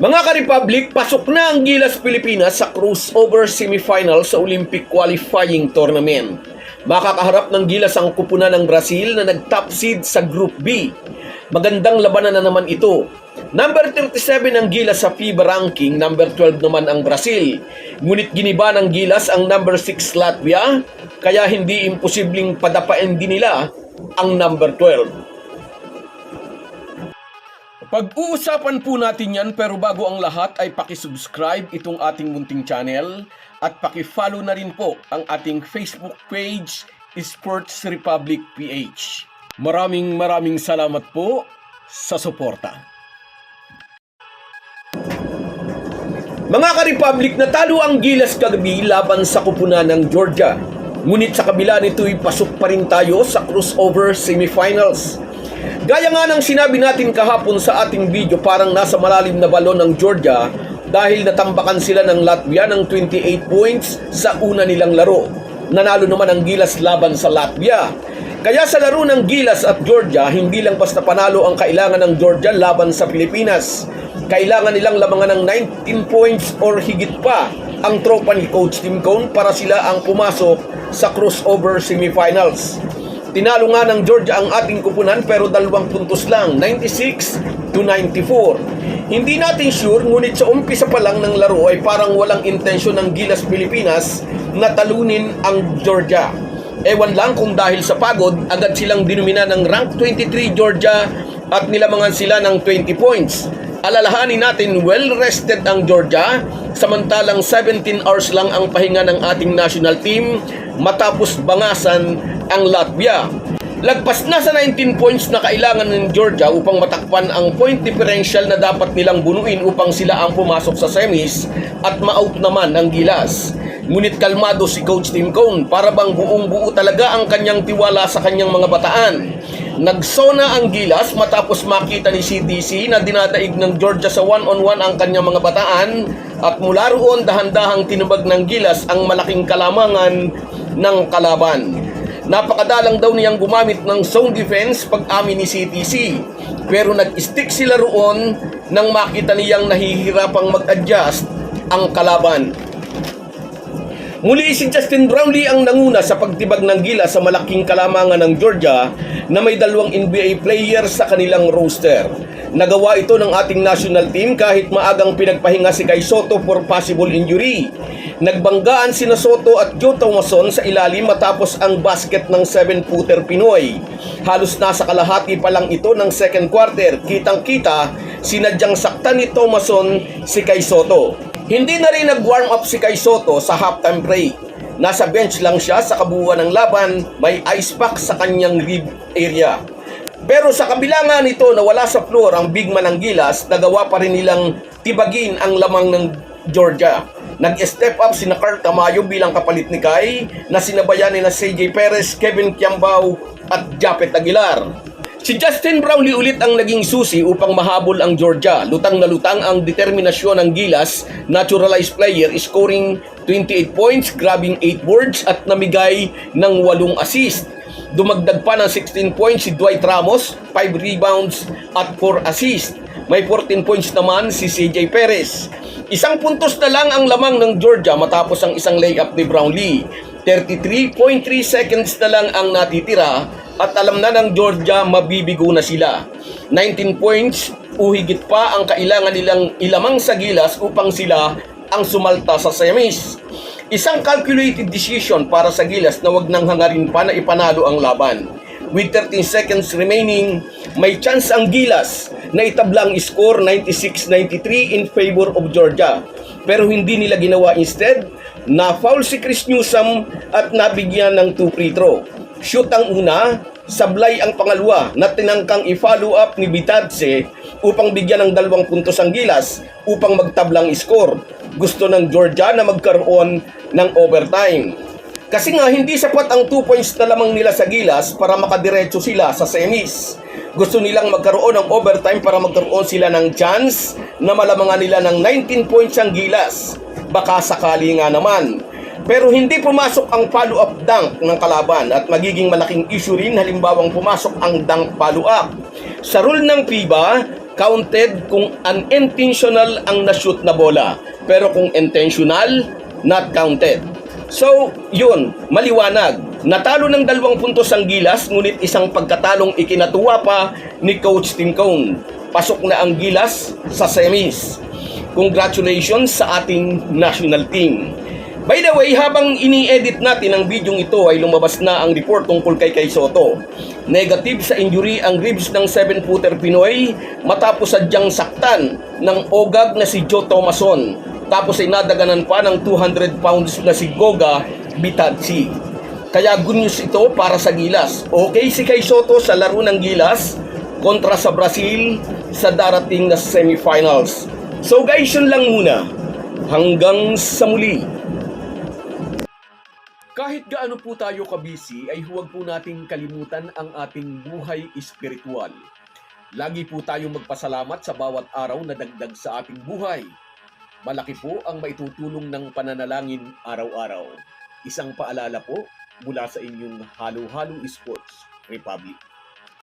Mga ka-Republic, pasok na ang Gilas Pilipinas sa crossover semifinal sa Olympic Qualifying Tournament. Makakaharap ng Gilas ang kupunan ng Brazil na nag-top seed sa Group B. Magandang labanan na naman ito. Number 37 ang Gilas sa FIBA ranking, number 12 naman ang Brazil. Ngunit giniba ng Gilas ang number 6 Latvia, kaya hindi imposibleng padapain din nila ang number 12. Pag-uusapan po natin yan, pero bago ang lahat ay paki-subscribe itong ating munting channel at paki-follow na rin po ang ating Facebook page, Sports Republic PH. Maraming salamat po sa suporta. Mga ka-Republic, natalo ang Gilas kagabi laban sa kupunan ng Georgia. Ngunit sa kabila nito'y pasok pa rin tayo sa crossover semifinals. Gaya nga ng sinabi natin kahapon sa ating video, parang nasa malalim na balon ng Georgia dahil natambakan sila ng Latvia ng 28 points sa una nilang laro. Nanalo naman ang Gilas laban sa Latvia. Kaya sa laro ng Gilas at Georgia, hindi lang basta panalo ang kailangan ng Georgia laban sa Pilipinas. Kailangan nilang lamangan ng 19 points or higit pa ang tropa ni Coach Tim Cone para sila ang pumasok sa crossover semifinals. Tinalo nga ng Georgia ang ating kupunan pero 2 puntos lang, 96-94. Hindi natin sure, ngunit sa umpisa pa lang ng laro ay parang walang intensyon ng Gilas Pilipinas na talunin ang Georgia. Ewan lang kung dahil sa pagod, agad silang dinumina ng rank 23 Georgia at nilamangan sila ng 20 points. Alalahanin natin, well-rested ang Georgia, samantalang 17 hours lang ang pahinga ng ating national team matapos bangasan ang Latvia. Lagpas na sa 19 points na kailangan ng Georgia upang matakpan ang point differential na dapat nilang bunuin upang sila ang pumasok sa semis at ma-out naman ang Gilas. Ngunit kalmado si Coach Tim Cone, para bang buong-buo talaga ang kanyang tiwala sa kanyang mga bataan. Nagsona ang Gilas matapos makita ni CDC na dinadaig ng Georgia sa one-on-one ang kanyang mga bataan at mula roon dahan-dahang tinubag ng Gilas ang malaking kalamangan ng kalaban. Napakadalang daw niyang gumamit ng zone defense pag-amin ni CTC, pero nag-stick sila roon nang makita niyang nahihirapang mag-adjust ang kalaban. Muli si Justin Brownlee ang nanguna sa pagtibag ng Gilas sa malaking kalamangan ng Georgia na may 2 NBA players sa kanilang roster. Nagawa ito ng ating national team kahit maagang pinagpahinga si Kai Sotto for possible injury. Nagbanggaan sina Sotto at Joe Thomason sa ilalim matapos ang basket ng 7-footer Pinoy. Halos nasa kalahati pa lang ito ng second quarter. Kitang-kita, sinadyang saktan ni Thomason si Kai Sotto. Hindi na rin nag-warm up si Kai Sotto sa halftime break. Nasa bench lang siya sa kabuuan ng laban, may ice pack sa kanyang rib area. Pero sa kabila nga nito na wala sa floor ang big man ng Gilas, nagawa pa rin nilang tibagin ang lamang ng Georgia. Nag-step up si Carl Tamayo bilang kapalit ni Kai na sinabayan ni CJ Perez, Kevin Kiambao at Japet Aguilar. Si Justin Brownlee ulit ang naging susi upang mahabol ang Georgia. Lutang na lutang ang determinasyon ng Gilas, naturalized player, scoring 28 points, grabbing 8 boards at namigay ng 8 assist. Dumagdag pa ng 16 points si Dwight Ramos, 5 rebounds at 4 assists. May 14 points naman si CJ Perez. 1 puntos na lang ang lamang ng Georgia matapos ang isang layup ni Brownlee. 33.3 seconds na lang ang natitira at alam na ng Georgia mabibigo na sila. 19 points o higit pa ang kailangan nilang ilamang sa Gilas upang sila ang sumalta sa semis. Isang calculated decision para sa Gilas na wag nang hangarin pa na ipanalo ang laban. With 13 seconds remaining, may chance ang Gilas na itabla ang score 96-93 in favor of Georgia. Pero hindi nila ginawa. Instead, na-foul si Chris Newsome at nabigyan ng 2 free throw. Shoot ang una, sablay ang pangalawa na tinangkang i-follow up ni Bitadze upang bigyan ng 2 puntos ang Gilas upang magtablang score. Gusto ng Georgia na magkaroon ng overtime. Kasi nga hindi sapat ang 2 points na lamang nila sa Gilas para makadiretso sila sa semis. Gusto nilang magkaroon ng overtime para magkaroon sila ng chance na malamangan nila ng 19 points ang Gilas. Baka sakali nga naman. Pero hindi pumasok ang follow-up dunk ng kalaban at magiging malaking issue rin halimbawang pumasok ang dunk follow-up. Sa rule ng FIBA, counted kung unintentional ang na-shoot na bola. Pero kung intentional, not counted. So, yun, maliwanag. Natalo ng 2 puntos ang Gilas, ngunit isang pagkatalong ikinatuwa pa ni Coach Tincone. Pasok na ang Gilas sa semis. Congratulations sa ating national team. By the way, habang ini-edit natin ang video ito ay lumabas na ang report tungkol kay Kai Sotto. Negative sa injury ang ribs ng 7-footer Pinoy matapos sadyang saktan ng ogag na si Joe Thomason. Tapos ay nadaganan pa ng 200 pounds na si Goga Bitadze. Kaya good news ito para sa Gilas. Okay si Kai Sotto sa laro ng Gilas kontra sa Brazil sa darating na semifinals. So guys, yun lang muna. Hanggang sa muli. Kahit gaano po tayo kabisi ay huwag po nating kalimutan ang ating buhay espiritual. Lagi po tayong magpasalamat sa bawat araw na dagdag sa ating buhay. Malaki po ang maitutulong ng pananalangin araw-araw. Isang paalala po mula sa inyong Halo-Halo Sports Republic.